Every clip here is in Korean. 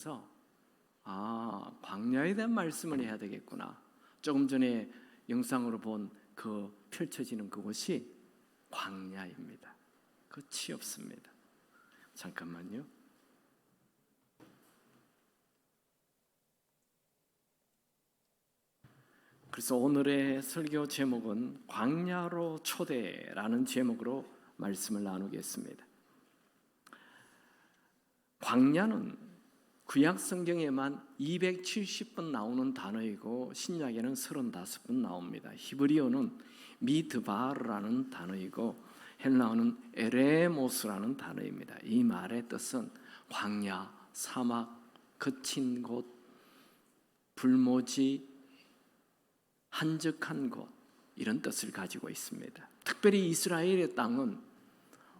그래서 광야에 대한 말씀을 해야 되겠구나. 조금 전에 영상으로 본 그 펼쳐지는 그곳이 광야입니다. 끝이 없습니다. 잠깐만요. 그래서 오늘의 설교 제목은 광야로 초대라는 제목으로 말씀을 나누겠습니다. 광야는 구약 성경에만 270번 나오는 단어이고 신약에는 35번 나옵니다. 히브리어는 미드바르라는 단어이고 헬라어는 에레모스라는 단어입니다. 이 말의 뜻은 광야, 사막, 거친 곳, 불모지, 한적한 곳, 이런 뜻을 가지고 있습니다. 특별히 이스라엘의 땅은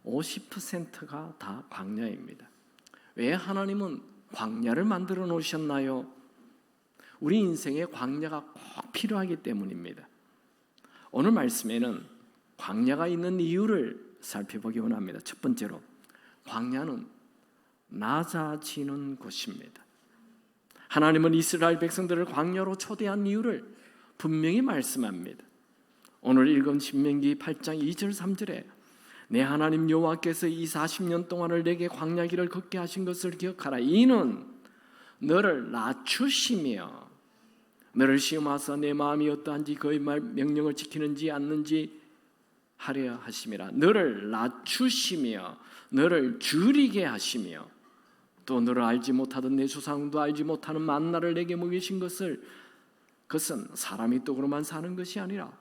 50%가 다 광야입니다. 왜 하나님은 광야를 만들어 놓으셨나요? 우리 인생에 광야가 꼭 필요하기 때문입니다. 오늘 말씀에는 광야가 있는 이유를 살펴보기 원합니다. 첫 번째로, 광야는 낮아지는 곳입니다. 하나님은 이스라엘 백성들을 광야로 초대한 이유를 분명히 말씀합니다. 오늘 읽은 신명기 8장 2절 3절에 내 하나님 여호와께서 이 40년 동안을 내게 광야 길을 걷게 하신 것을 기억하라. 이는 너를 낮추시며 너를 시험하사 내 마음이 어떠한지 그의 명령을 지키는지 않는지 하려 하심이라. 너를 낮추시며 너를 줄이게 하시며 또 너를 알지 못하던 내 조상도 알지 못하는 만나를 내게 먹이신 그것은 사람의 떡으로만 사는 것이 아니라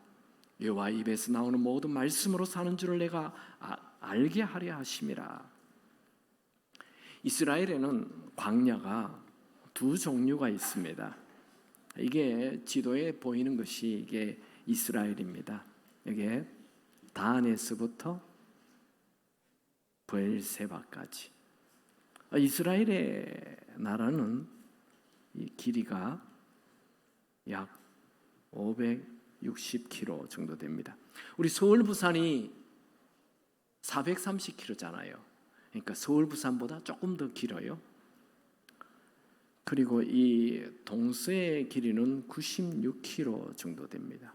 여호와 입에서 나오는 모든 말씀으로 사는 줄을 내가 알게 하려 하심이라. 이스라엘에는 광야가 두 종류가 있습니다. 이게 지도에 보이는 것이 이게 이스라엘입니다. 이게 단에서부터 브엘세바까지. 이스라엘의 나라는 이 길이가 약 560km 정도 됩니다. 우리 서울 부산이 430km잖아요. 그러니까 서울 부산보다 조금 더 길어요. 그리고 이 동서의 길이는 96km 정도 됩니다.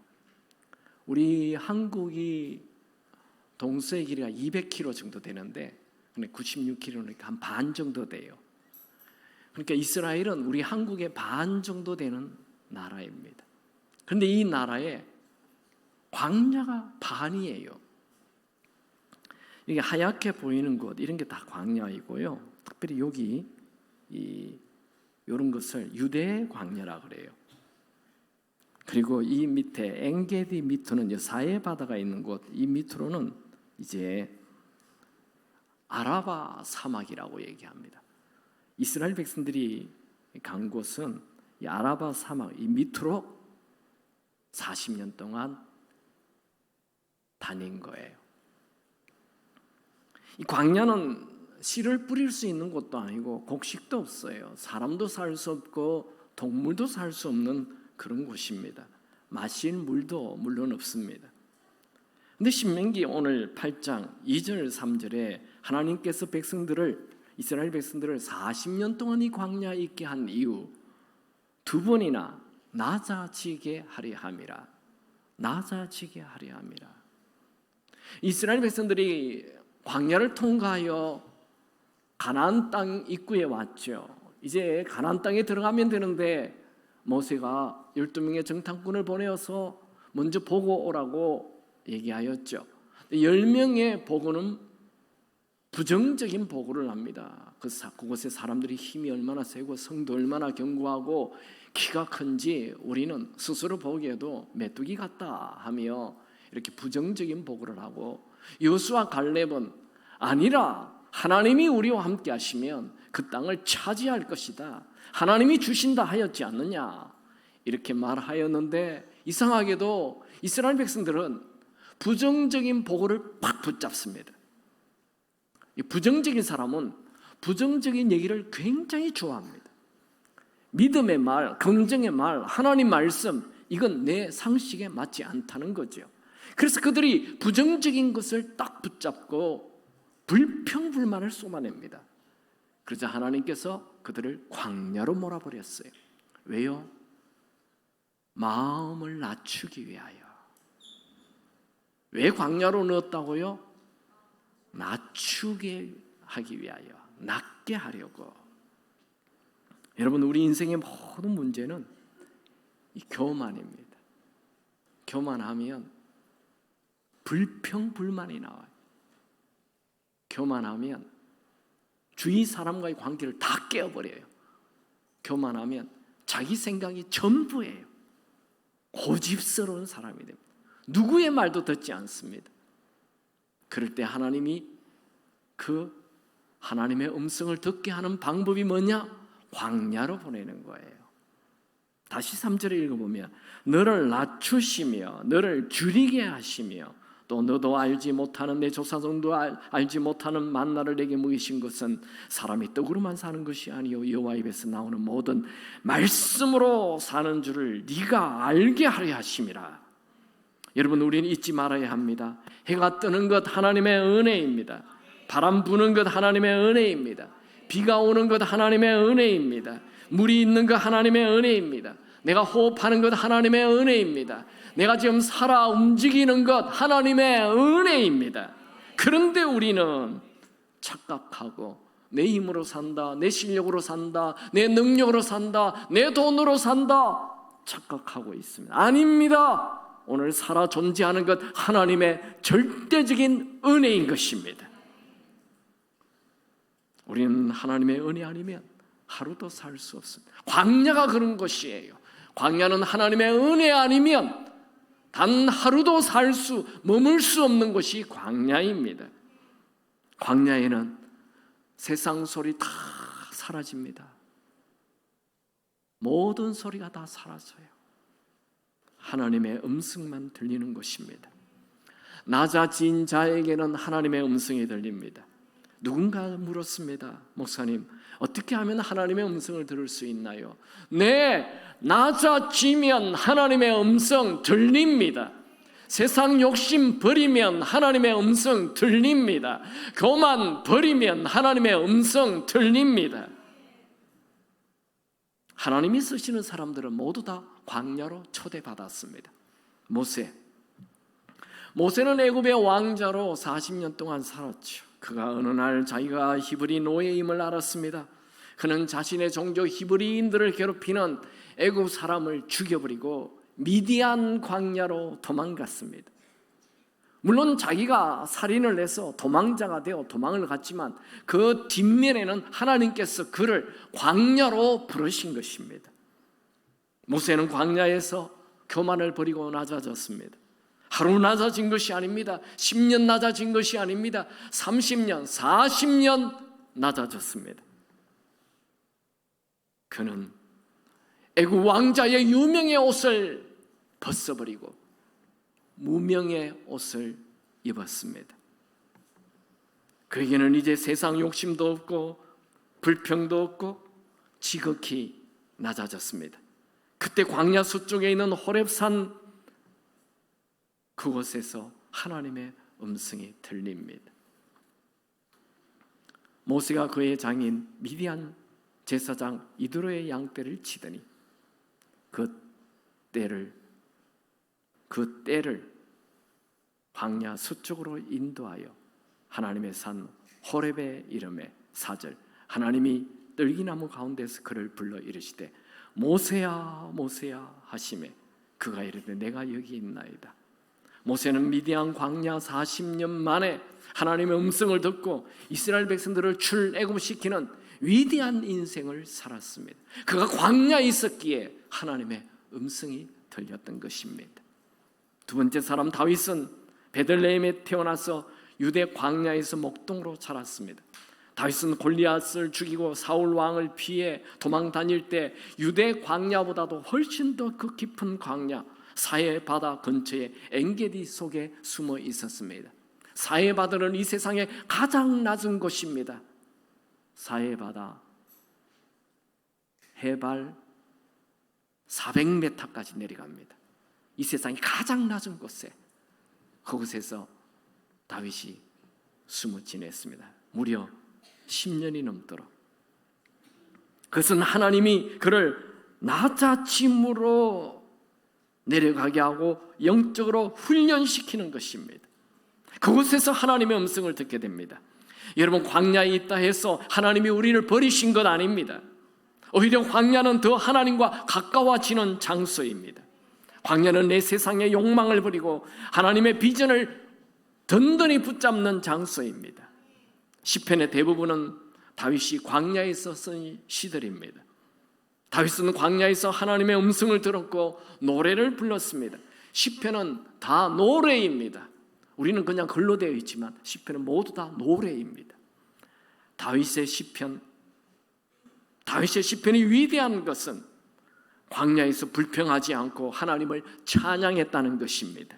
우리 한국이 동서의 길이가 200km 정도 되는데 96km니까 한 반 정도 돼요. 그러니까 이스라엘은 우리 한국의 반 정도 되는 나라입니다. 그런데 이 나라에 광야가 반이에요. 이게 하얗게 보이는 곳, 이런 게 다 광야이고요. 특별히 여기 이런 것을 유대의 광야라 그래요. 그리고 이 밑에 엥게디 밑으로는 사해 바다가 있는 곳, 이 밑으로는 이제 아라바 사막이라고 얘기합니다. 이스라엘 백성들이 간 곳은 이 아라바 사막 이 밑으로 40년 동안 다닌 거예요. 이 광야는 씨를 뿌릴 수 있는 곳도 아니고 곡식도 없어요. 사람도 살 수 없고 동물도 살 수 없는 그런 곳입니다. 마실 물도 물론 없습니다. 근데 신명기 오늘 8장 2절 3절에 하나님께서 이스라엘 백성들을 40년 동안 이 광야에 있게 한 이유 두 번이나 낮아지게 하려 함이라. 낮아지게 하려 함이라. 이스라엘 백성들이 광야를 통과하여 가나안 땅 입구에 왔죠. 이제 가나안 땅에 들어가면 되는데 모세가 12명의 정탐꾼을 보내어서 먼저 보고 오라고 얘기하였죠. 10명의 보고는 부정적인 보고를 합니다. 그곳에 사람들이 힘이 얼마나 세고 성도 얼마나 견고하고 키가 큰지 우리는 스스로 보기에도 메뚜기 같다 하며 이렇게 부정적인 보고를 하고, 여호수아 갈렙은 아니라 하나님이 우리와 함께 하시면 그 땅을 차지할 것이다. 하나님이 주신다 하였지 않느냐 이렇게 말하였는데, 이상하게도 이스라엘 백성들은 부정적인 보고를 팍 붙잡습니다. 이 부정적인 사람은 부정적인 얘기를 굉장히 좋아합니다. 믿음의 말, 긍정의 말, 하나님 말씀, 이건 내 상식에 맞지 않다는 거죠. 그래서 그들이 부정적인 것을 딱 붙잡고 불평불만을 쏟아냅니다. 그러자 하나님께서 그들을 광야로 몰아버렸어요. 왜요? 마음을 낮추기 위하여. 왜 광야로 넣었다고요? 낮추게 하기 위하여, 낮게 하려고. 여러분, 우리 인생의 모든 문제는 이 교만입니다. 교만하면 불평불만이 나와요. 교만하면 주위 사람과의 관계를 다 깨어버려요. 교만하면 자기 생각이 전부예요. 고집스러운 사람이 됩니다. 누구의 말도 듣지 않습니다. 그럴 때 하나님이 그 하나님의 음성을 듣게 하는 방법이 뭐냐? 광야로 보내는 거예요. 다시 3절에 읽어보면 너를 낮추시며 너를 줄이게 하시며 또 너도 알지 못하는 내 조상들도 알지 못하는 만나를 내게 먹이신 것은 사람이 떡으로만 사는 것이 아니요 여호와 입에서 나오는 모든 말씀으로 사는 줄을 네가 알게 하려 하심이라. 여러분, 우리는 잊지 말아야 합니다. 해가 뜨는 것 하나님의 은혜입니다. 바람 부는 것 하나님의 은혜입니다. 비가 오는 것 하나님의 은혜입니다. 물이 있는 것 하나님의 은혜입니다. 내가 호흡하는 것 하나님의 은혜입니다. 내가 지금 살아 움직이는 것 하나님의 은혜입니다. 그런데 우리는 착각하고 내 힘으로 산다, 내 실력으로 산다, 내 능력으로 산다, 내 돈으로 산다 착각하고 있습니다. 아닙니다. 오늘 살아 존재하는 것 하나님의 절대적인 은혜인 것입니다. 우리는 하나님의 은혜 아니면 하루도 살 수 없습니다. 광야가 그런 것이에요. 광야는 하나님의 은혜 아니면 단 하루도 머물 수 없는 것이 광야입니다. 광야에는 세상 소리 다 사라집니다. 모든 소리가 다 사라져요. 하나님의 음성만 들리는 것입니다. 낮아진 자에게는 하나님의 음성이 들립니다. 누군가 물었습니다. 목사님, 어떻게 하면 하나님의 음성을 들을 수 있나요? 네, 낮아지면 하나님의 음성 들립니다. 세상 욕심 버리면 하나님의 음성 들립니다. 교만 버리면 하나님의 음성 들립니다. 하나님이 쓰시는 사람들은 모두 다 광야로 초대받았습니다. 모세는 애굽의 왕자로 40년 동안 살았죠. 그가 어느 날 자기가 히브리 노예임을 알았습니다. 그는 자신의 종족 히브리인들을 괴롭히는 애굽 사람을 죽여버리고 미디안 광야로 도망갔습니다. 물론 자기가 살인을 해서 도망자가 되어 도망을 갔지만 그 뒷면에는 하나님께서 그를 광야로 부르신 것입니다. 모세는 광야에서 교만을 버리고 낮아졌습니다. 하루 낮아진 것이 아닙니다. 10년 낮아진 것이 아닙니다. 30년, 40년 낮아졌습니다. 그는 애굽 왕자의 유명의 옷을 벗어버리고 무명의 옷을 입었습니다. 그에게는 이제 세상 욕심도 없고 불평도 없고 지극히 낮아졌습니다. 그때 광야 서쪽에 있는 호렙산 그곳에서 하나님의 음성이 들립니다. 모세가 그의 장인 미디안 제사장 이드로의 양떼를 치더니 그 떼를 광야 서쪽으로 인도하여 하나님의 산 호렙의 이름에 4절 하나님이 떨기나무 가운데서 그를 불러 이르시되 모세야 모세야 하시매 그가 이르되 내가 여기 있나이다. 모세는 미디안 광야 40년 만에 하나님의 음성을 듣고 이스라엘 백성들을 출애굽시키는 위대한 인생을 살았습니다. 그가 광야에 있었기에 하나님의 음성이 들렸던 것입니다. 두 번째 사람 다윗은 베들레헴에 태어나서 유대 광야에서 목동으로 자랐습니다. 다윗은 골리앗을 죽이고 사울 왕을 피해 도망 다닐 때 유대 광야보다도 훨씬 더 그 깊은 광야 사해 바다 근처에 엔게디 속에 숨어 있었습니다. 사해 바다는 이 세상에 가장 낮은 곳입니다. 사해 바다 해발 400m까지 내려갑니다. 이 세상이 가장 낮은 곳에 그곳에서 다윗이 숨어 지냈습니다. 무려 10년이 넘도록 그것은 하나님이 그를 낮아짐으로 내려가게 하고 영적으로 훈련시키는 것입니다. 그곳에서 하나님의 음성을 듣게 됩니다. 여러분, 광야에 있다 해서 하나님이 우리를 버리신 것 아닙니다. 오히려 광야는 더 하나님과 가까워지는 장소입니다. 광야는 내 세상의 욕망을 버리고 하나님의 비전을 든든히 붙잡는 장소입니다. 시편의 대부분은 다윗이 광야에서 쓴 시들입니다. 다윗은 광야에서 하나님의 음성을 들었고 노래를 불렀습니다. 시편은 다 노래입니다. 우리는 그냥 글로 되어 있지만 시편은 모두 다 노래입니다. 다윗의 시편이 위대한 것은 광야에서 불평하지 않고 하나님을 찬양했다는 것입니다.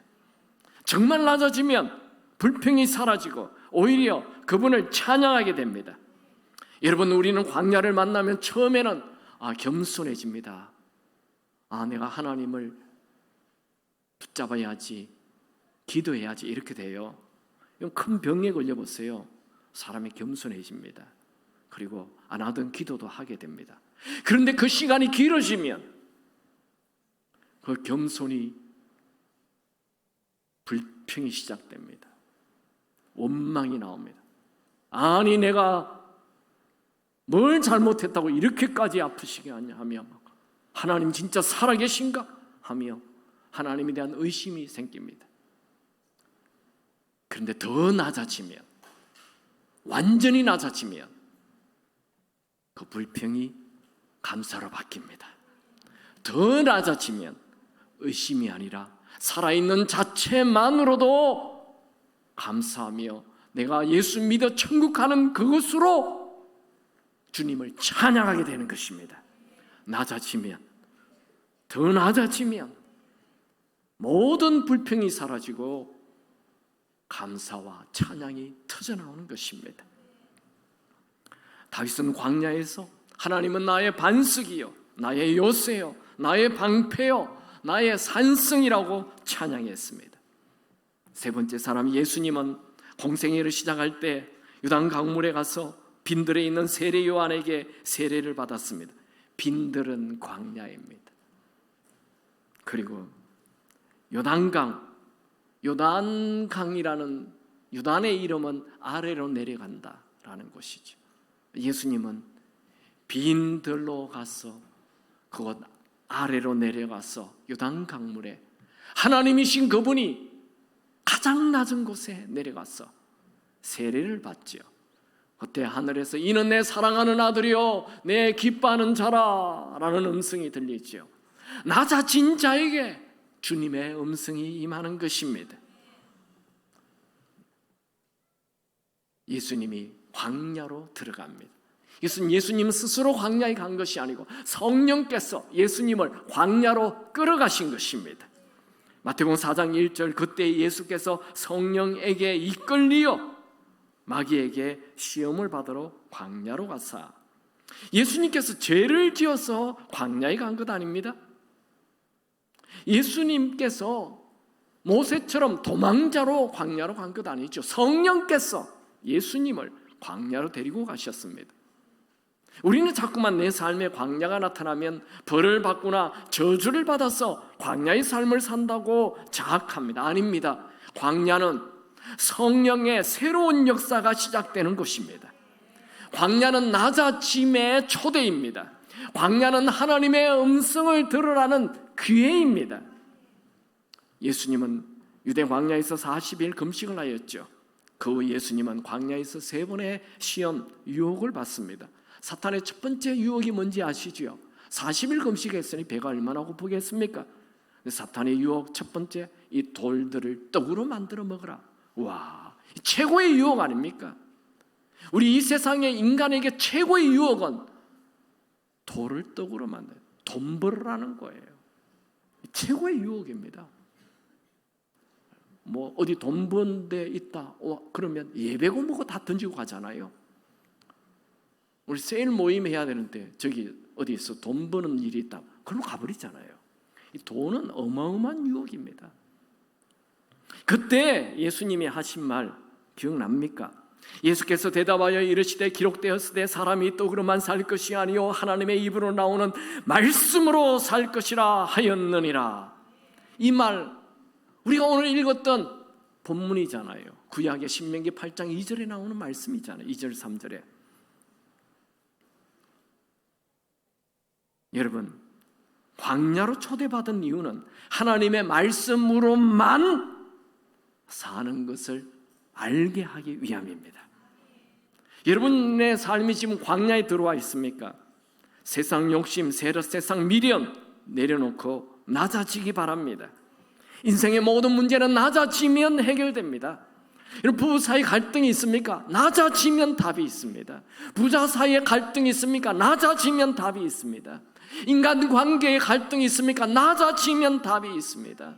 정말 낮아지면 불평이 사라지고 오히려 그분을 찬양하게 됩니다. 여러분, 우리는 광야를 만나면 처음에는 겸손해집니다. 내가 하나님을 붙잡아야지, 기도해야지, 이렇게 돼요. 큰 병에 걸려보세요. 사람이 겸손해집니다. 그리고 안 하던 기도도 하게 됩니다. 그런데 그 시간이 길어지면 그 겸손이 불평이 시작됩니다. 원망이 나옵니다. 아니, 내가 뭘 잘못했다고 이렇게까지 아프시게 하냐 하며, 하나님 진짜 살아계신가 하며 하나님에 대한 의심이 생깁니다. 그런데 더 낮아지면, 완전히 낮아지면 그 불평이 감사로 바뀝니다. 더 낮아지면 의심이 아니라 살아있는 자체만으로도 감사하며 내가 예수 믿어 천국 가는 그것으로 주님을 찬양하게 되는 것입니다. 낮아지면, 더 낮아지면 모든 불평이 사라지고 감사와 찬양이 터져나오는 것입니다. 다윗은 광야에서 하나님은 나의 반석이요, 나의 요새요, 나의 방패요, 나의 산성이라고 찬양했습니다. 세 번째 사람 예수님은 공생애를 시작할 때 요단 강물에 가서 빈들에 있는 세례 요한에게 세례를 받았습니다. 빈들은 광야입니다. 그리고 요단강이라는 요단의 이름은 아래로 내려간다라는 것이죠. 예수님은 빈들로 가서 그곳 아래로 내려가서 요단강물에 하나님이신 그분이 가장 낮은 곳에 내려가서 세례를 받죠. 그때 하늘에서 이는 내 사랑하는 아들이요 내 기뻐하는 자라 라는 음성이 들리죠. 낮아진 자에게 주님의 음성이 임하는 것입니다. 예수님이 광야로 들어갑니다. 이것은 예수님 스스로 광야에 간 것이 아니고 성령께서 예수님을 광야로 끌어가신 것입니다. 마태복음 4장 1절, 그때 예수께서 성령에게 이끌리어 마귀에게 시험을 받으러 광야로 가사. 예수님께서 죄를 지어서 광야에 간 것 아닙니다. 예수님께서 모세처럼 도망자로 광야로 간 것 아니죠. 성령께서 예수님을 광야로 데리고 가셨습니다. 우리는 자꾸만 내 삶에 광야가 나타나면 벌을 받거나 저주를 받아서 광야의 삶을 산다고 자학합니다. 아닙니다. 광야는 성령의 새로운 역사가 시작되는 곳입니다. 광야는 낮아짐의 초대입니다. 광야는 하나님의 음성을 들으라는 기회입니다. 예수님은 유대 광야에서 40일 금식을 하였죠. 그 후 예수님은 광야에서 3번의 시험, 유혹을 받습니다. 사탄의 첫 번째 유혹이 뭔지 아시죠? 40일 금식했으니 배가 얼마나 고프겠습니까? 사탄의 유혹 첫 번째, 이 돌들을 떡으로 만들어 먹으라. 와, 최고의 유혹 아닙니까? 우리 이 세상의 인간에게 최고의 유혹은 돌을 떡으로 만들어 돈 벌으라는 거예요. 최고의 유혹입니다. 뭐 어디 돈 번 데 있다, 그러면 예배고 뭐고 다 던지고 가잖아요. 우리 세일 모임 해야 되는데 저기 어디에서 돈 버는 일이 있다, 그걸로 가버리잖아요. 이 돈은 어마어마한 유혹입니다. 그때 예수님이 하신 말 기억납니까? 예수께서 대답하여 이르시되 기록되었으되 사람이 떡으로만 살 것이 아니요 하나님의 입으로 나오는 말씀으로 살 것이라 하였느니라. 이 말 우리가 오늘 읽었던 본문이잖아요. 구약의 신명기 8장 2절에 나오는 말씀이잖아요. 2절 3절에. 여러분, 광야로 초대받은 이유는 하나님의 말씀으로만 사는 것을 알게 하기 위함입니다. 여러분의 삶이 지금 광야에 들어와 있습니까? 세상 욕심, 세상 미련 내려놓고 낮아지기 바랍니다. 인생의 모든 문제는 낮아지면 해결됩니다. 여러분, 부부 사이 갈등이 있습니까? 낮아지면 답이 있습니다. 부자 사이에 갈등이 있습니까? 낮아지면 답이 있습니다. 인간 관계에 갈등이 있습니까? 낮아지면 답이 있습니다.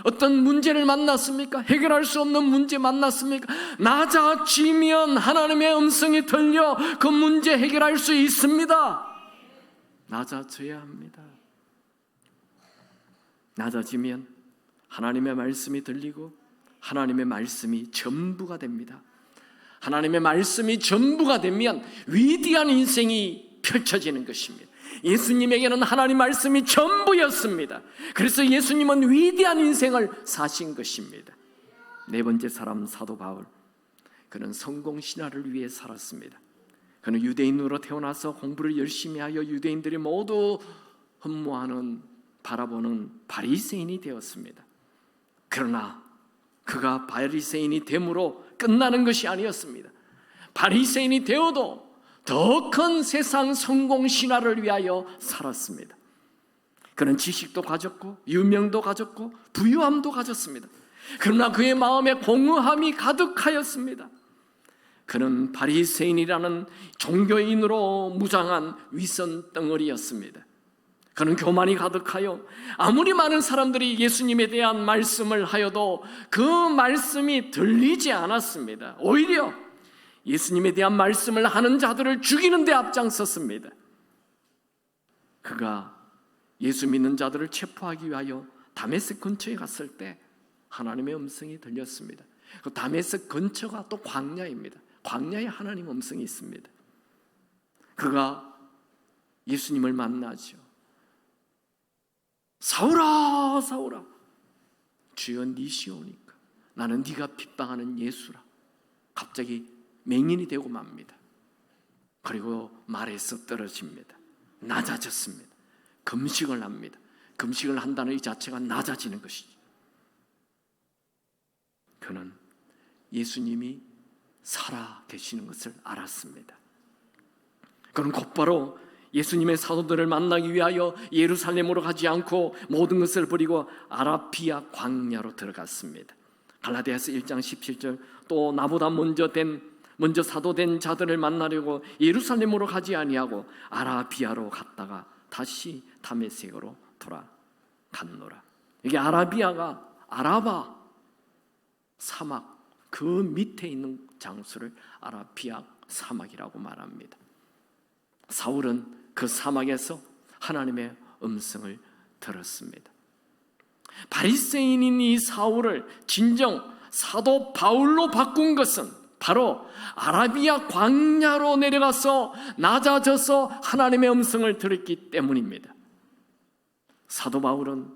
어떤 문제를 만났습니까? 해결할 수 없는 문제 만났습니까? 낮아지면 하나님의 음성이 들려 그 문제 해결할 수 있습니다. 낮아져야 합니다. 낮아지면 하나님의 말씀이 들리고 하나님의 말씀이 전부가 됩니다. 하나님의 말씀이 전부가 되면 위대한 인생이 펼쳐지는 것입니다. 예수님에게는 하나님 말씀이 전부였습니다. 그래서 예수님은 위대한 인생을 사신 것입니다. 네 번째 사람 사도 바울, 그는 성공 신화를 위해 살았습니다. 그는 유대인으로 태어나서 공부를 열심히 하여 유대인들이 모두 흠모하는 바라보는 바리새인이 되었습니다. 그러나 그가 바리새인이 됨으로 끝나는 것이 아니었습니다. 바리새인이 되어도 더 큰 세상 성공 신화를 위하여 살았습니다. 그는 지식도 가졌고 유명도 가졌고 부유함도 가졌습니다. 그러나 그의 마음에 공허함이 가득하였습니다. 그는 바리새인이라는 종교인으로 무장한 위선 덩어리였습니다. 그는 교만이 가득하여 아무리 많은 사람들이 예수님에 대한 말씀을 하여도 그 말씀이 들리지 않았습니다. 오히려 예수님에 대한 말씀을 하는 자들을 죽이는 데 앞장섰습니다. 그가 예수 믿는 자들을 체포하기 위하여 다메섹 근처에 갔을 때 하나님의 음성이 들렸습니다. 그 다메섹 근처가 또 광야입니다. 광야에 하나님 음성이 있습니다. 그가 예수님을 만나죠. 사울아 사울아 주여 니시오니까 나는 네가 핍박하는 예수라. 갑자기 맹인이 되고 맙니다. 그리고 말에서 떨어집니다. 낮아졌습니다. 금식을 합니다. 금식을 한다는 이 자체가 낮아지는 것이죠. 그는 예수님이 살아 계시는 것을 알았습니다. 그는 곧바로 예수님의 사도들을 만나기 위하여 예루살렘으로 가지 않고 모든 것을 버리고 아라비아 광야로 들어갔습니다. 갈라디아서 1장 17절, 또 나보다 먼저 사도된 자들을 만나려고 예루살렘으로 가지 아니하고 아라비아로 갔다가 다시 다메섹으로 돌아갔노라. 이게 아라비아가 아라바 사막 그 밑에 있는 장소를 아라비아 사막이라고 말합니다. 사울은 그 사막에서 하나님의 음성을 들었습니다. 바리새인인 이 사울을 진정 사도 바울로 바꾼 것은 바로 아라비아 광야로 내려가서 낮아져서 하나님의 음성을 들었기 때문입니다. 사도 바울은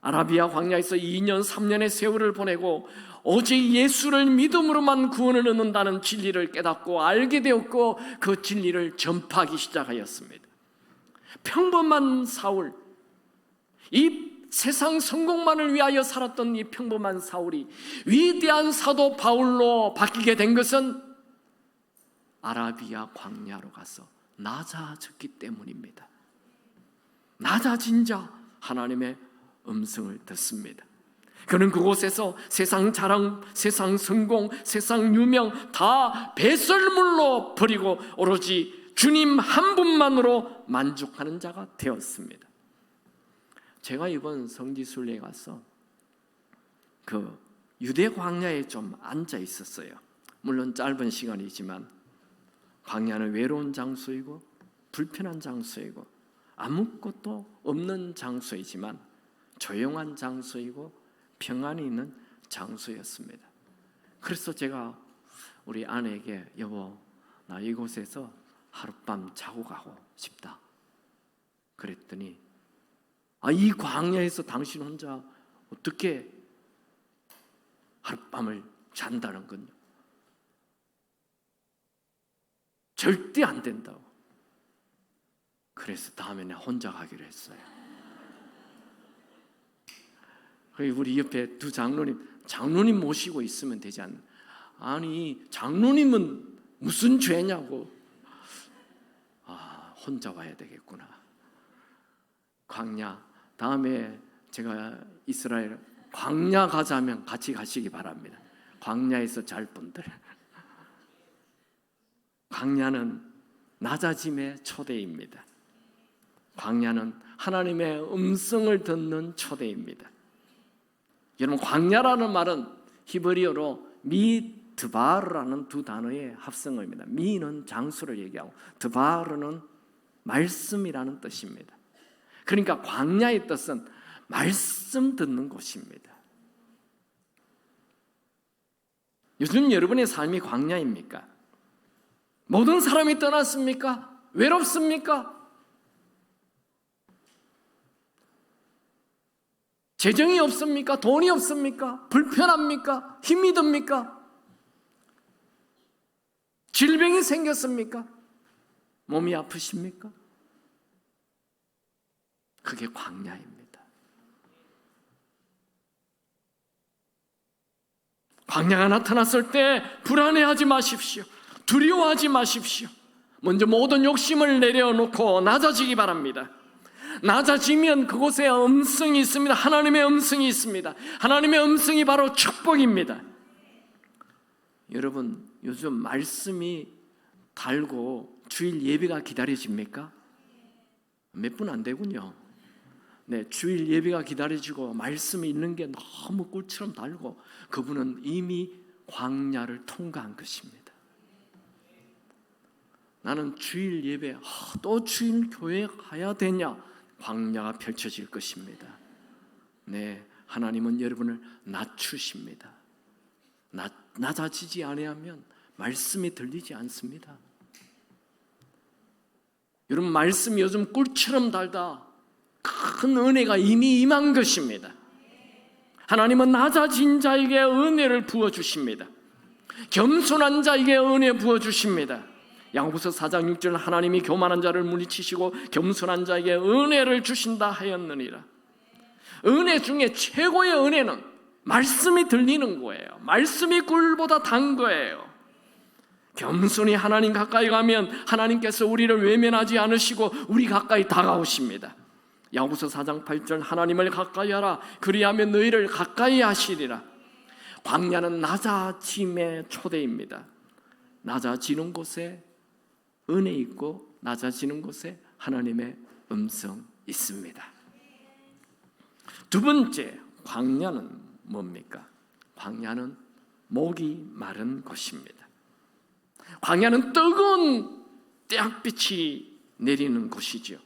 아라비아 광야에서 2년 3년의 세월을 보내고 오직 예수를 믿음으로만 구원을 얻는다는 진리를 깨닫고 알게 되었고 그 진리를 전파하기 시작하였습니다. 평범한 사울, 이 세상 성공만을 위하여 살았던 이 평범한 사울이 위대한 사도 바울로 바뀌게 된 것은 아라비아 광야로 가서 낮아졌기 때문입니다. 낮아진 자 하나님의 음성을 듣습니다. 그는 그곳에서 세상 자랑, 세상 성공, 세상 유명 다 배설물로 버리고 오로지 주님 한 분만으로 만족하는 자가 되었습니다. 제가 이번 성지순례에 가서 그 유대 광야에 좀 앉아 있었어요. 물론 짧은 시간이지만 광야는 외로운 장소이고 불편한 장소이고 아무것도 없는 장소이지만 조용한 장소이고 평안이 있는 장소였습니다. 그래서 제가 우리 아내에게 여보, 나 이곳에서 하룻밤 자고 가고 싶다. 그랬더니 이 광야에서 당신 혼자 어떻게 하룻밤을 잔다는 건요? 절대 안 된다고. 그래서 다음에는 혼자 가기로 했어요. 우리 옆에 두 장로님 모시고 있으면 되지 않나? 아니 장로님은 무슨 죄냐고. 혼자 와야 되겠구나. 광야, 다음에 제가 이스라엘 광야 가자면 같이 가시기 바랍니다. 광야에서 잘 분들. 광야는 낮아짐의 초대입니다. 광야는 하나님의 음성을 듣는 초대입니다. 여러분, 광야라는 말은 히브리어로 미드바르라는 두 단어의 합성어입니다. 미는 장수를 얘기하고 드바르는 말씀이라는 뜻입니다. 그러니까 광야의 뜻은 말씀 듣는 곳입니다. 요즘 여러분의 삶이 광야입니까? 모든 사람이 떠났습니까? 외롭습니까? 재정이 없습니까? 돈이 없습니까? 불편합니까? 힘이 듭니까? 질병이 생겼습니까? 몸이 아프십니까? 그게 광야입니다. 광야가 나타났을 때 불안해하지 마십시오. 두려워하지 마십시오. 먼저 모든 욕심을 내려놓고 낮아지기 바랍니다. 낮아지면 그곳에 음성이 있습니다. 하나님의 음성이 있습니다. 하나님의 음성이 바로 축복입니다. 여러분, 요즘 말씀이 달고 주일 예배가 기다려집니까? 몇 분 안 되군요. 네, 주일 예배가 기다려지고 말씀이 있는 게 너무 꿀처럼 달고, 그분은 이미 광야를 통과한 것입니다. 나는 주일 예배, 또 주일 교회에 가야 되냐? 광야가 펼쳐질 것입니다. 네, 하나님은 여러분을 낮추십니다. 낮아지지 아니하면 말씀이 들리지 않습니다. 여러분, 말씀이 요즘 꿀처럼 달다. 큰 은혜가 이미 임한 것입니다. 하나님은 낮아진 자에게 은혜를 부어주십니다. 겸손한 자에게 은혜 부어주십니다. 야고보서 4장 6절, 하나님이 교만한 자를 물리치시고 겸손한 자에게 은혜를 주신다 하였느니라. 은혜 중에 최고의 은혜는 말씀이 들리는 거예요. 말씀이 꿀보다 단 거예요. 겸손히 하나님 가까이 가면 하나님께서 우리를 외면하지 않으시고 우리 가까이 다가오십니다. 야고보서 4장 8절, 하나님을 가까이 하라. 그리하면 너희를 가까이 하시리라. 광야는 낮아짐의 초대입니다. 낮아지는 곳에 은혜 있고 낮아지는 곳에 하나님의 음성 있습니다. 두 번째, 광야는 뭡니까? 광야는 목이 마른 곳입니다. 광야는 뜨거운 태양빛이 내리는 곳이죠.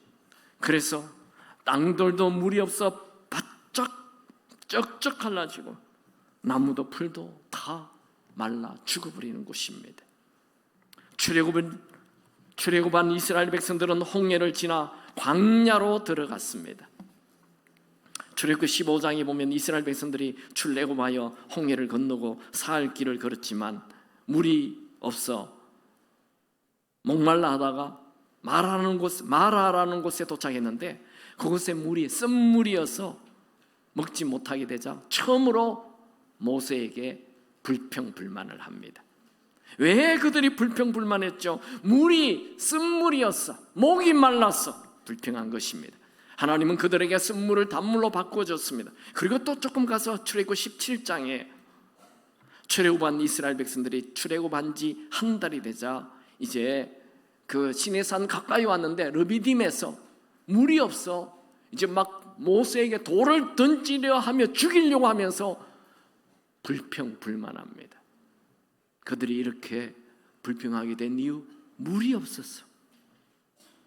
그래서 땅들도 물이 없어 바짝 쩍쩍 갈라지고 나무도 풀도 다 말라 죽어버리는 곳입니다. 출애굽한 이스라엘 백성들은 홍해를 지나 광야로 들어갔습니다. 출애굽 15장에 보면 이스라엘 백성들이 출애굽하여 홍해를 건너고 사흘 길을 걸었지만 물이 없어 목말라 하다가 마라라는 곳에 도착했는데, 그곳에 물이 쓴물이어서 먹지 못하게 되자 처음으로 모세에게 불평불만을 합니다. 왜 그들이 불평불만했죠? 물이 쓴물이었어, 목이 말랐어 불평한 것입니다. 하나님은 그들에게 쓴물을 단물로 바꿔줬습니다. 그리고 또 조금 가서 출애굽 17장에 출애굽한 이스라엘 백성들이 출애굽한 지 한 달이 되자 이제 그 시내산 가까이 왔는데 르비딤에서 물이 없어 이제 막 모세에게 돌을 던지려 하며 죽이려고 하면서 불평불만합니다. 그들이 이렇게 불평하게 된 이유, 물이 없었어.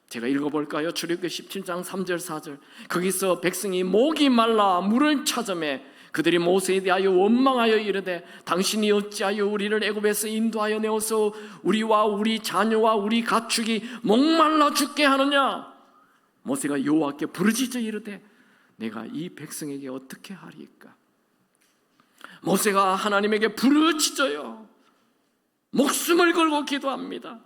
제가 읽어볼까요? 출애굽기 17장 3절 4절. 거기서 백성이 목이 말라 물을 찾으매 그들이 모세에 대하여 원망하여 이르되 당신이 어찌하여 우리를 애굽에서 인도하여 내어서 우리와 우리 자녀와 우리 가축이 목말라 죽게 하느냐. 모세가 여호와께 부르짖어 이르되 내가 이 백성에게 어떻게 하리까. 모세가 하나님에게 부르짖어요. 목숨을 걸고 기도합니다.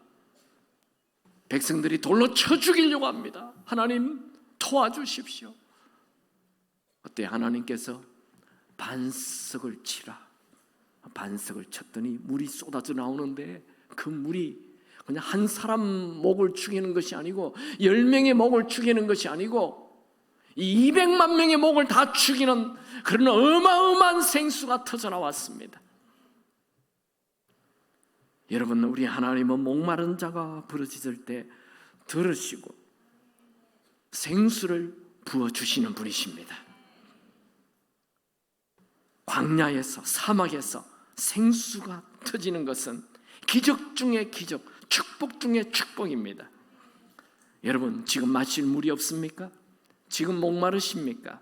백성들이 돌로 쳐 죽이려고 합니다. 하나님 도와주십시오. 그때 하나님께서 반석을 치라. 반석을 쳤더니 물이 쏟아져 나오는데 그 물이 그냥 한 사람 목을 죽이는 것이 아니고 10명의 목을 죽이는 것이 아니고 이 200만 명의 목을 다 죽이는 그런 어마어마한 생수가 터져 나왔습니다. 여러분, 우리 하나님은 목마른 자가 부르짖을 때 들으시고 생수를 부어주시는 분이십니다. 광야에서, 사막에서 생수가 터지는 것은 기적 중의 기적, 축복 중의 축복입니다. 여러분, 지금 마실 물이 없습니까? 지금 목마르십니까?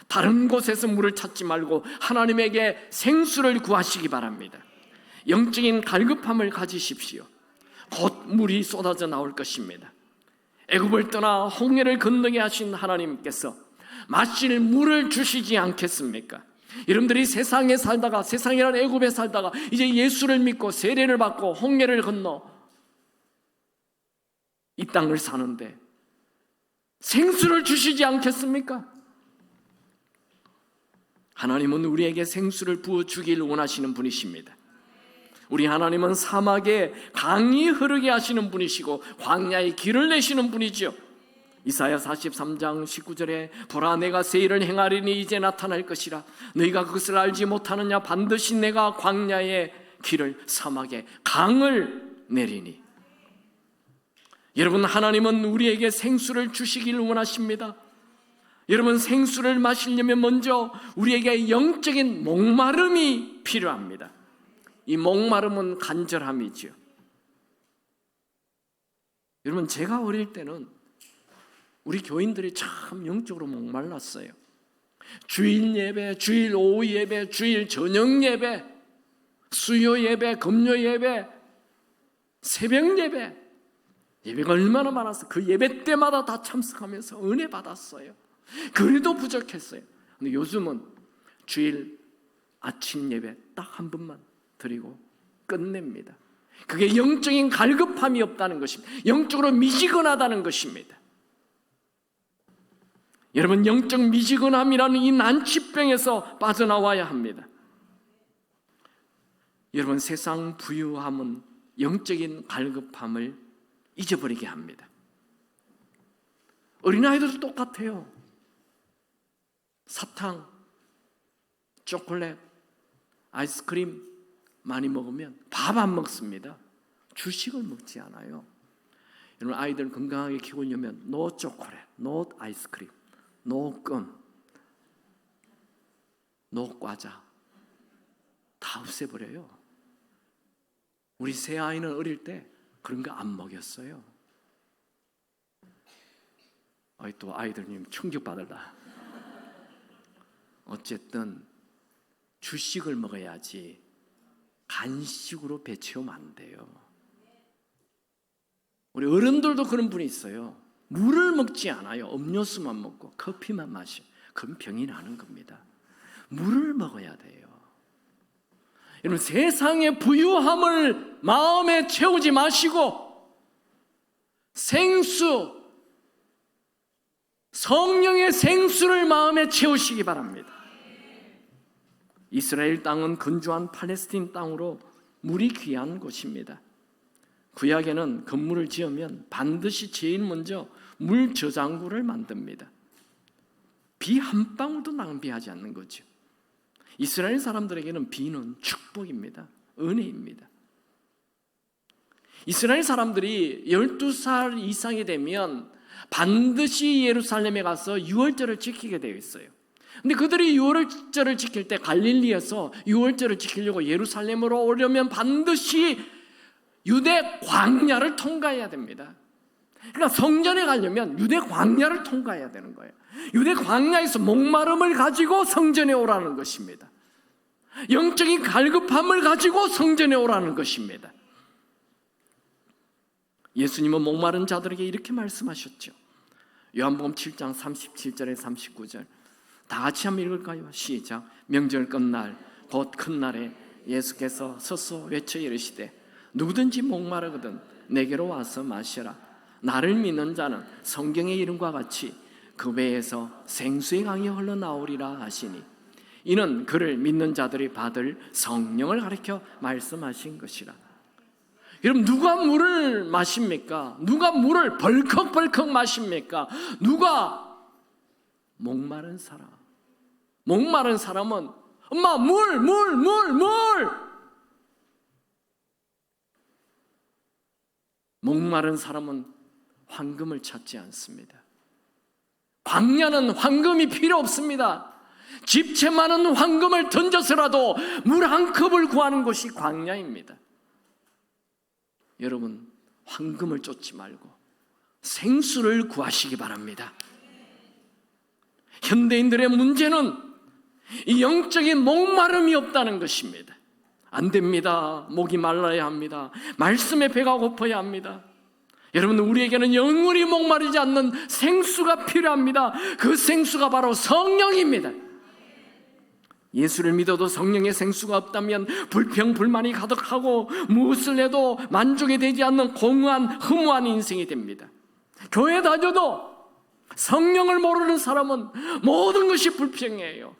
다른 곳에서 물을 찾지 말고 하나님에게 생수를 구하시기 바랍니다. 영적인 갈급함을 가지십시오. 곧 물이 쏟아져 나올 것입니다. 애굽을 떠나 홍해를 건너게 하신 하나님께서 마실 물을 주시지 않겠습니까? 여러분들이 세상에 살다가, 세상이라는 애굽에 살다가 이제 예수를 믿고 세례를 받고 홍해를 건너 이 땅을 사는데 생수를 주시지 않겠습니까? 하나님은 우리에게 생수를 부어주기를 원하시는 분이십니다. 우리 하나님은 사막에 강이 흐르게 하시는 분이시고 광야에 길을 내시는 분이죠. 이사야 43장 19절에 보라, 내가 새 일을 행하리니 이제 나타날 것이라. 너희가 그것을 알지 못하느냐. 반드시 내가 광야의 길을, 사막에 강을 내리니. 여러분, 하나님은 우리에게 생수를 주시기를 원하십니다. 여러분, 생수를 마시려면 먼저 우리에게 영적인 목마름이 필요합니다. 이 목마름은 간절함이죠. 여러분, 제가 어릴 때는 우리 교인들이 참 영적으로 목말랐어요. 주일 예배, 주일 오후 예배, 주일 저녁 예배, 수요 예배, 금요 예배, 새벽 예배, 예배가 얼마나 많았어요. 그 예배 때마다 다 참석하면서 은혜 받았어요. 그래도 부족했어요. 근데 요즘은 주일 아침 예배 딱 한 번만 드리고 끝냅니다. 그게 영적인 갈급함이 없다는 것입니다. 영적으로 미지근하다는 것입니다. 여러분, 영적 미지근함이라는 이 난치병에서 빠져나와야 합니다. 여러분, 세상 부유함은 영적인 갈급함을 잊어버리게 합니다. 어린아이들도 똑같아요. 사탕, 초콜릿, 아이스크림 많이 먹으면 밥 안 먹습니다. 주식을 먹지 않아요. 여러분, 아이들 건강하게 키우려면 노 초콜릿, 노 아이스크림, 노 껌, 노 과자 다 없애버려요. 우리 새 아이는 어릴 때 그런 거 안 먹였어요. 또 아이들님 충격받을라. 어쨌든 주식을 먹어야지 간식으로 배 채우면 안 돼요. 우리 어른들도 그런 분이 있어요. 물을 먹지 않아요. 음료수만 먹고 커피만 마셔. 그럼 병이 나는 겁니다. 물을 먹어야 돼요. 여러분, 세상의 부유함을 마음에 채우지 마시고 생수, 성령의 생수를 마음에 채우시기 바랍니다. 이스라엘 땅은 건조한 팔레스틴 땅으로 물이 귀한 곳입니다. 구약에는 건물을 지으면 반드시 제일 먼저 물 저장고를 만듭니다. 비 한 방울도 낭비하지 않는 거죠. 이스라엘 사람들에게는 비는 축복입니다. 은혜입니다. 이스라엘 사람들이 12살 이상이 되면 반드시 예루살렘에 가서 유월절을 지키게 되어 있어요. 근데 그들이 유월절을 지킬 때 갈릴리에서 유월절을 지키려고 예루살렘으로 오려면 반드시 유대 광야를 통과해야 됩니다. 그러니까 성전에 가려면 유대 광야를 통과해야 되는 거예요. 유대 광야에서 목마름을 가지고 성전에 오라는 것입니다. 영적인 갈급함을 가지고 성전에 오라는 것입니다. 예수님은 목마른 자들에게 이렇게 말씀하셨죠. 요한복음 7장 37절에 39절 다 같이 한번 읽을까요? 시작. 명절 끝날 곧 큰 날에 예수께서 서서 외쳐 이르시되 누구든지 목마르거든 내게로 와서 마시라. 나를 믿는 자는 성경의 이름과 같이 그 배에서 생수의 강이 흘러나오리라 하시니 이는 그를 믿는 자들이 받을 성령을 가리켜 말씀하신 것이라. 여러분, 누가 물을 마십니까? 누가 물을 벌컥벌컥 마십니까? 누가? 목마른 사람. 목마른 사람은 엄마 물. 목마른 사람은 황금을 찾지 않습니다. 광야는 황금이 필요 없습니다. 집채 많은 황금을 던져서라도 물 한 컵을 구하는 곳이 광야입니다. 여러분, 황금을 쫓지 말고 생수를 구하시기 바랍니다. 현대인들의 문제는 이 영적인 목마름이 없다는 것입니다. 안 됩니다. 목이 말라야 합니다. 말씀에 배가 고파야 합니다. 여러분, 우리에게는 영원히 목마르지 않는 생수가 필요합니다. 그 생수가 바로 성령입니다. 예수를 믿어도 성령의 생수가 없다면 불평, 불만이 가득하고 무엇을 해도 만족이 되지 않는 공허한, 허무한 인생이 됩니다. 교회 다녀도 성령을 모르는 사람은 모든 것이 불평이에요.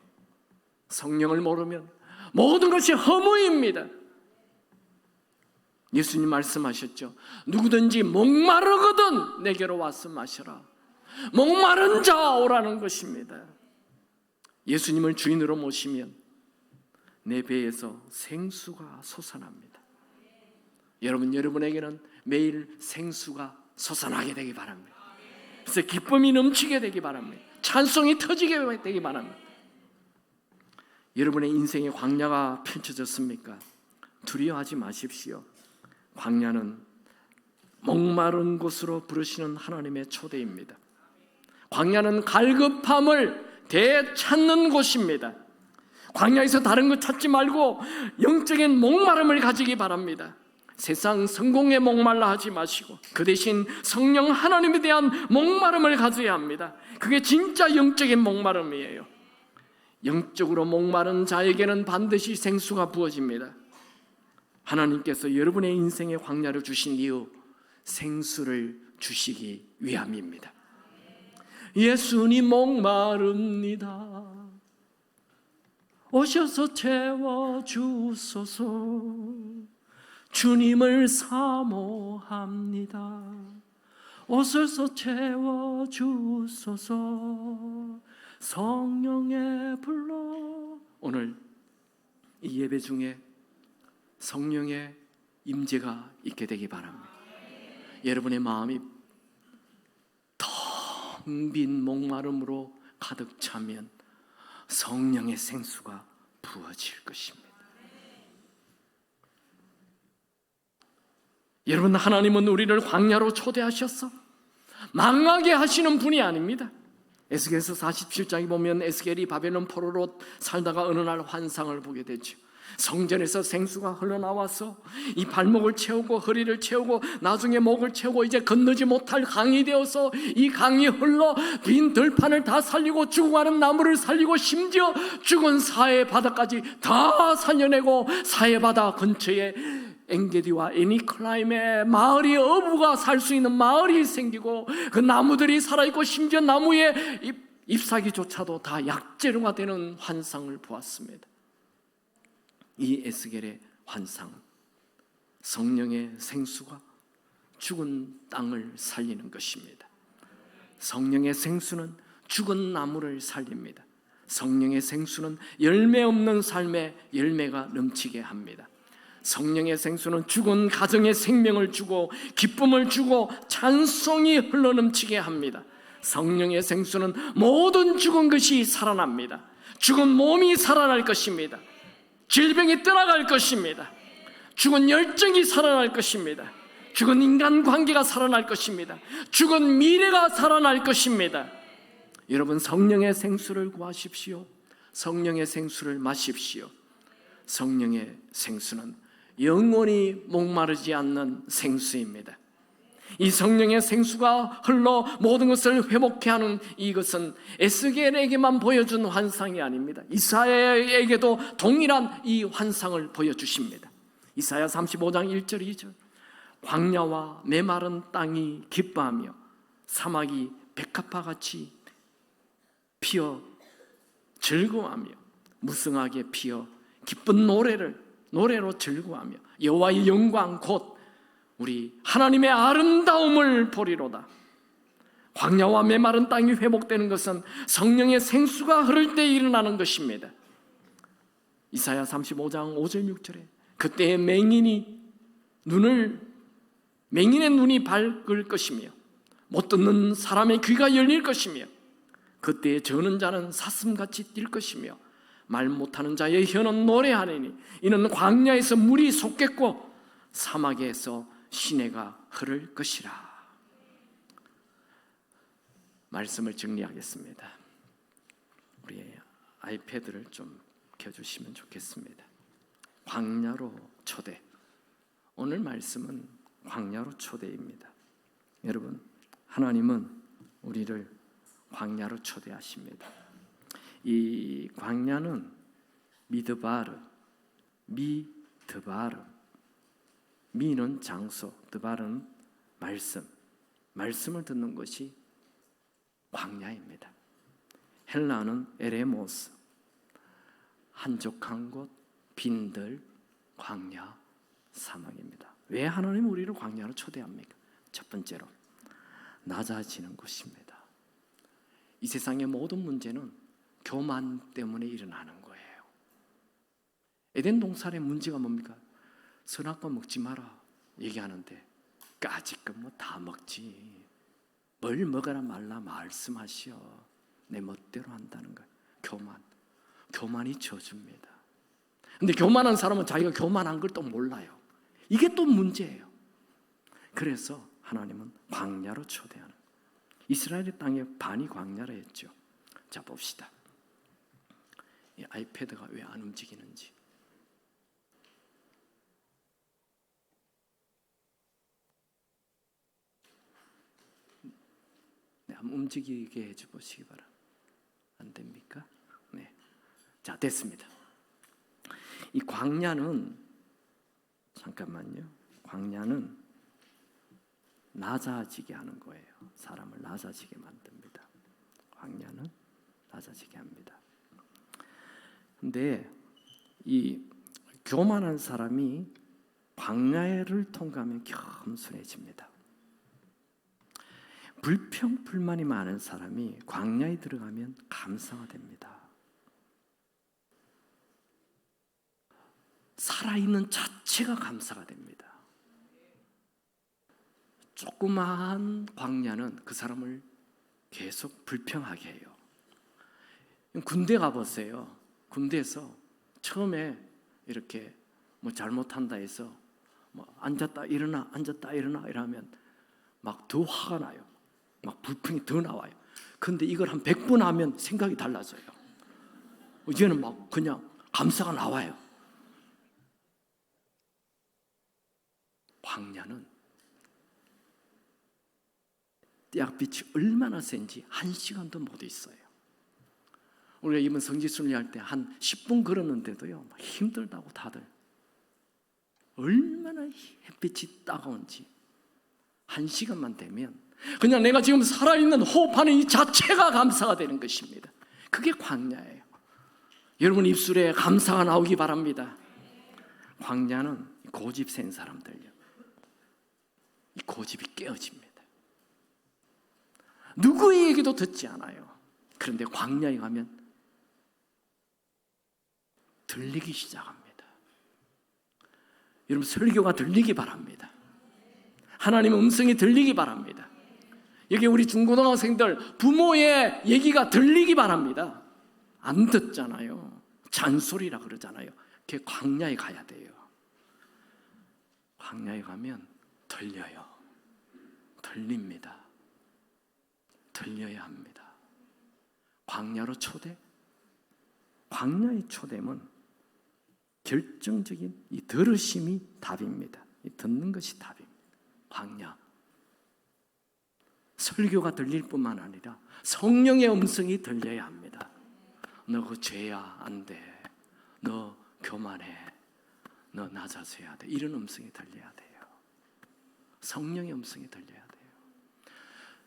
성령을 모르면 모든 것이 허무입니다. 예수님 말씀하셨죠. 누구든지 목마르거든 내게로 와서 마셔라. 목마른 자 오라는 것입니다. 예수님을 주인으로 모시면 내 배에서 생수가 솟아납니다. 여러분에게는 매일 생수가 솟아나게 되기 바랍니다. 그래서 기쁨이 넘치게 되기 바랍니다. 찬송이 터지게 되기 바랍니다. 여러분의 인생의 광야가 펼쳐졌습니까? 두려워하지 마십시오. 광야는 목마른 곳으로 부르시는 하나님의 초대입니다. 광야는 갈급함을 되찾는 곳입니다. 광야에서 다른 것 찾지 말고 영적인 목마름을 가지기 바랍니다. 세상 성공에 목말라 하지 마시고 그 대신 성령 하나님에 대한 목마름을 가져야 합니다. 그게 진짜 영적인 목마름이에요. 영적으로 목마른 자에게는 반드시 생수가 부어집니다. 하나님께서 여러분의 인생의 광야를 주신 이유, 생수를 주시기 위함입니다. 예수님 목마릅니다. 오셔서 채워주소서. 주님을 사모합니다. 오셔서 채워주소서. 성령의 불러. 오늘 이 예배 중에 성령의 임재가 있게 되기 바랍니다. 여러분의 마음이 텅 빈 목마름으로 가득 차면 성령의 생수가 부어질 것입니다. 여러분, 하나님은 우리를 광야로 초대하셔서 망하게 하시는 분이 아닙니다. 에스겔서 47장에 보면 에스겔이 바벨론 포로로 살다가 어느 날 환상을 보게 되죠. 성전에서 생수가 흘러나와서 이 발목을 채우고 허리를 채우고 나중에 목을 채우고 이제 건너지 못할 강이 되어서 이 강이 흘러 빈 들판을 다 살리고 죽어가는 나무를 살리고 심지어 죽은 사해 바다까지 다 살려내고 사해 바다 근처에 엔게디와 에니클라임의 마을이, 어부가 살 수 있는 마을이 생기고 그 나무들이 살아있고 심지어 나무의 잎사귀조차도 다 약재료가 되는 환상을 보았습니다. 이 에스겔의 환상은 성령의 생수가 죽은 땅을 살리는 것입니다. 성령의 생수는 죽은 나무를 살립니다. 성령의 생수는 열매 없는 삶에 열매가 넘치게 합니다. 성령의 생수는 죽은 가정에 생명을 주고 기쁨을 주고 찬송이 흘러넘치게 합니다. 성령의 생수는 모든 죽은 것이 살아납니다. 죽은 몸이 살아날 것입니다. 질병이 떠나갈 것입니다. 죽은 열정이 살아날 것입니다. 죽은 인간관계가 살아날 것입니다. 죽은 미래가 살아날 것입니다. 여러분, 성령의 생수를 구하십시오. 성령의 생수를 마십시오. 성령의 생수는 영원히 목마르지 않는 생수입니다. 이 성령의 생수가 흘러 모든 것을 회복케 하는 이것은 에스겔에게만 보여준 환상이 아닙니다. 이사야에게도 동일한 이 환상을 보여주십니다. 이사야 35장 1절 2절 광야와 메마른 땅이 기뻐하며 사막이 백합화같이 피어 즐거워하며 무성하게 피어 기쁜 노래로 즐거워하며 여호와의 영광 곧 우리 하나님의 아름다움을 보리로다. 광야와 메마른 땅이 회복되는 것은 성령의 생수가 흐를 때 일어나는 것입니다. 이사야 35장 5절 6절에 그때의 맹인의 눈이 밝을 것이며 못 듣는 사람의 귀가 열릴 것이며 그때에 저는 자는 사슴같이 뛸 것이며 말 못하는 자의 혀는 노래하리니 이는 광야에서 물이 솟겠고 사막에서 시내가 흐를 것이라. 말씀을 정리하겠습니다. 우리 아이패드를 좀 켜주시면 좋겠습니다. 광야로 초대. 오늘 말씀은 광야로 초대입니다. 여러분, 하나님은 우리를 광야로 초대하십니다. 이 광야는 미드바르, 미는 장소, 드바르는 말씀을 듣는 것이 광야입니다. 헬라는 에레모스, 한적한 곳, 빈들, 광야, 사막입니다. 왜 하나님 우리를 광야로 초대합니까? 첫 번째로 낮아지는 것입니다. 이 세상의 모든 문제는 교만 때문에 일어나는 거예요. 에덴 동산의 문제가 뭡니까? 선악과 먹지 마라 얘기하는데 까짓것 뭐 다 먹지. 뭘 먹어라 말라 말씀하시오. 내 멋대로 한다는 거예요. 교만이 저주입니다. 근데 교만한 사람은 자기가 교만한 걸 또 몰라요. 이게 또 문제예요. 그래서 하나님은 광야로 초대하는, 이스라엘의 땅의 반이 광야라 했죠. 자, 봅시다. 이 아이패드가 왜 안 움직이는지. 네, 한번 움직이게 해줘 보시기 바랍니다. 안 됩니까? 네. 자, 됐습니다. 이 광야는, 잠깐만요. 광야는 낮아지게 하는 거예요. 사람을 낮아지게 만듭니다. 광야는 낮아지게 합니다. 근데 이 교만한 사람이 광야를 통과하면 겸손해집니다. 불평불만이 많은 사람이 광야에 들어가면 감사가 됩니다. 살아있는 자체가 감사가 됩니다. 조그마한 광야는 그 사람을 계속 불평하게 해요. 군대 가보세요. 군대에서 처음에 이렇게 뭐 잘못한다 해서 뭐 앉았다 일어나 이러면 막 더 화가 나요. 막 불평이 더 나와요. 근데 이걸 한 100번 하면 생각이 달라져요. 이제는 막 그냥 감사가 나와요. 광야는 떼약빛이 얼마나 센지 1시간도 못 있어요. 우리가 이번 성지순례 할 때 한 10분 걸었는데도요, 힘들다고 다들. 얼마나 햇빛이 따가운지 1시간만 되면 그냥 내가 지금 살아있는 호흡하는 이 자체가 감사가 되는 것입니다. 그게 광야예요. 여러분 입술에 감사가 나오기 바랍니다. 광야는 고집 센 사람들요, 이 고집이 깨어집니다. 누구의 얘기도 듣지 않아요. 그런데 광야에 가면 들리기 시작합니다. 여러분 설교가 들리기 바랍니다. 하나님의 음성이 들리기 바랍니다. 여기 우리 중고등학생들 부모의 얘기가 들리기 바랍니다. 안 듣잖아요. 잔소리라 그러잖아요. 그게 광야에 가야 돼요. 광야에 가면 들려요. 들립니다. 들려야 합니다. 광야로 초대? 광야의 초대는 결정적인 이 들으심이 답입니다. 이 듣는 것이 답입니다. 광야. 설교가 들릴 뿐만 아니라 성령의 음성이 들려야 합니다. 너 그 죄야, 안 돼. 너 교만해. 너 낮아져야 돼. 이런 음성이 들려야 돼요. 성령의 음성이 들려야 돼요.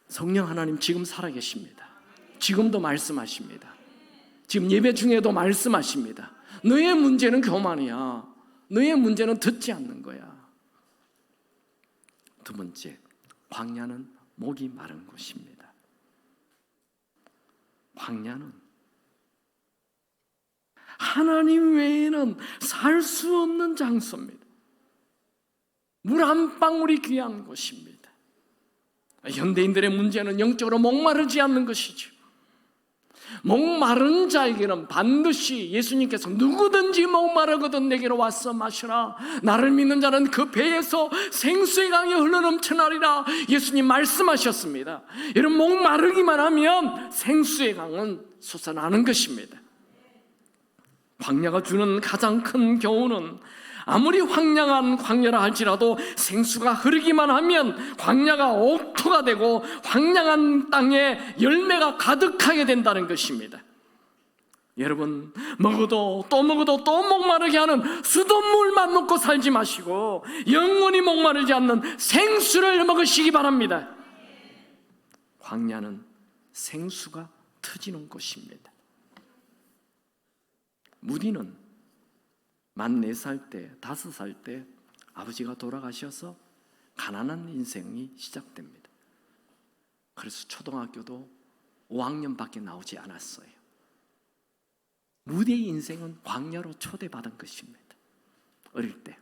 성령 하나님 지금 살아계십니다. 지금도 말씀하십니다. 지금 예배 중에도 말씀하십니다. 너의 문제는 교만이야. 너의 문제는 듣지 않는 거야. 두 번째, 광야는 목이 마른 곳입니다. 광야는 하나님 외에는 살 수 없는 장소입니다. 물 한 방울이 귀한 곳입니다. 현대인들의 문제는 영적으로 목마르지 않는 것이죠. 목마른 자에게는 반드시 예수님께서 누구든지 목마르거든 내게로 와서 마시라. 나를 믿는 자는 그 배에서 생수의 강이 흘러넘쳐나리라. 예수님 말씀하셨습니다. 여러분, 목마르기만 하면 생수의 강은 솟아나는 것입니다. 광야가 주는 가장 큰 교훈은 아무리 황량한 광야라 할지라도 생수가 흐르기만 하면 광야가 옥토가 되고 황량한 땅에 열매가 가득하게 된다는 것입니다. 여러분, 먹어도 또 먹어도 또 목마르게 하는 수돗물만 먹고 살지 마시고 영원히 목마르지 않는 생수를 먹으시기 바랍니다. 광야는 생수가 터지는 곳입니다. 무디는 만 4살 때, 5살 때 아버지가 돌아가셔서 가난한 인생이 시작됩니다. 그래서 초등학교도 5학년밖에 나오지 않았어요. 무디의 인생은 광야로 초대받은 것입니다. 어릴 때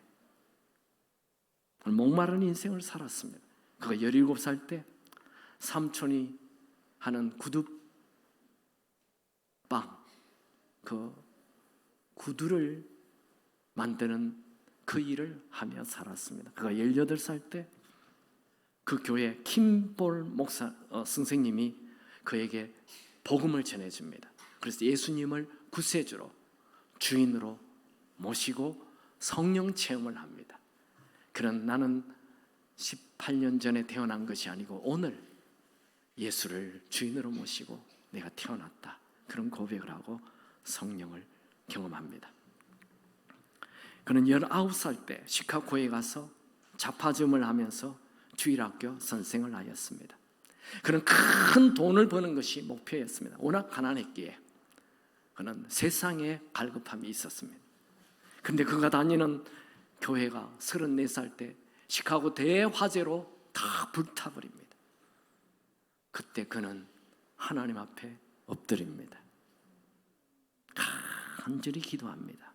목마른 인생을 살았습니다. 그가 17살 때 삼촌이 하는 구두빵, 그 구두를 만드는 그 일을 하며 살았습니다. 그가 18살 때 그 교회 킴볼 목사 선생님이 그에게 복음을 전해줍니다. 그래서 예수님을 구세주로, 주인으로 모시고 성령 체험을 합니다. 그런 나는 18년 전에 태어난 것이 아니고 오늘 예수를 주인으로 모시고 내가 태어났다. 그런 고백을 하고 성령을 경험합니다. 그는 19살 때 시카고에 가서 자파점을 하면서 주일학교 선생을 하였습니다. 그는 큰 돈을 버는 것이 목표였습니다. 워낙 가난했기에 그는 세상에 갈급함이 있었습니다. 그런데 그가 다니는 교회가 34살 때 시카고 대화재로 다 불타버립니다. 그때 그는 하나님 앞에 엎드립니다. 간절히 기도합니다.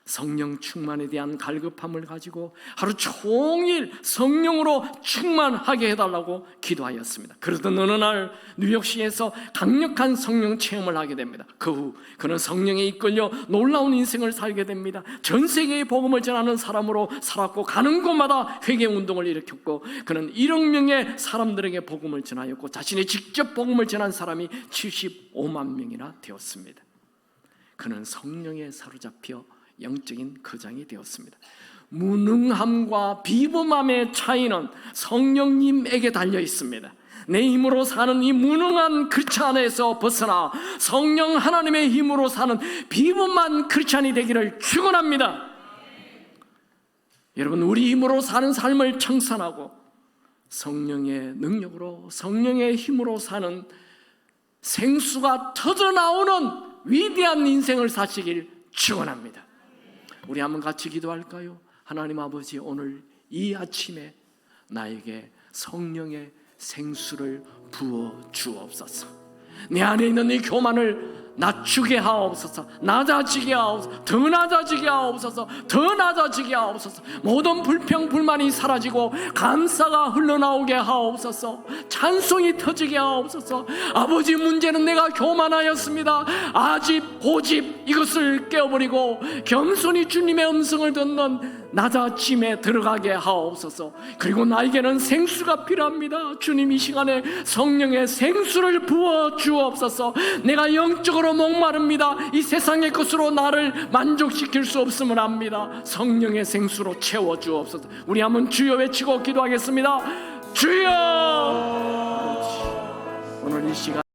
성령 충만에 대한 갈급함을 가지고 하루 종일 성령으로 충만하게 해달라고 기도하였습니다. 그러던 어느 날 뉴욕시에서 강력한 성령 체험을 하게 됩니다. 그 후 그는 성령에 이끌려 놀라운 인생을 살게 됩니다. 전 세계에 복음을 전하는 사람으로 살았고 가는 곳마다 회개운동을 일으켰고 그는 1억 명의 사람들에게 복음을 전하였고 자신이 직접 복음을 전한 사람이 75만 명이나 되었습니다. 그는 성령에 사로잡혀 영적인 거장이 되었습니다. 무능함과 비범함의 차이는 성령님에게 달려 있습니다. 내 힘으로 사는 이 무능한 크리스찬에서 벗어나 성령 하나님의 힘으로 사는 비범한 크리스찬이 되기를 축원합니다. 여러분, 우리 힘으로 사는 삶을 청산하고 성령의 능력으로 성령의 힘으로 사는 생수가 터져나오는 위대한 인생을 사시길 축원합니다. 우리 한번 같이 기도할까요? 하나님 아버지, 오늘 이 아침에 나에게 성령의 생수를 부어 주옵소서. 내 안에 있는 이 교만을 낮추게 하옵소서. 낮아지게 하옵소서. 더 낮아지게 하옵소서. 더 낮아지게 하옵소서. 모든 불평 불만이 사라지고 감사가 흘러나오게 하옵소서. 찬송이 터지게 하옵소서. 아버지, 문제는 내가 교만하였습니다. 아집 고집 이것을 깨어버리고 겸손히 주님의 음성을 듣는 낮아짐에 들어가게 하옵소서. 그리고 나에게는 생수가 필요합니다. 주님, 이 시간에 성령의 생수를 부어 주옵소서. 내가 영적으로 목마릅니다. 이 세상의 것으로 나를 만족시킬 수 없음을 압니다. 성령의 생수로 채워 주옵소서. 우리 한번 주여 외치고 기도하겠습니다. 주여! 오늘 이 시간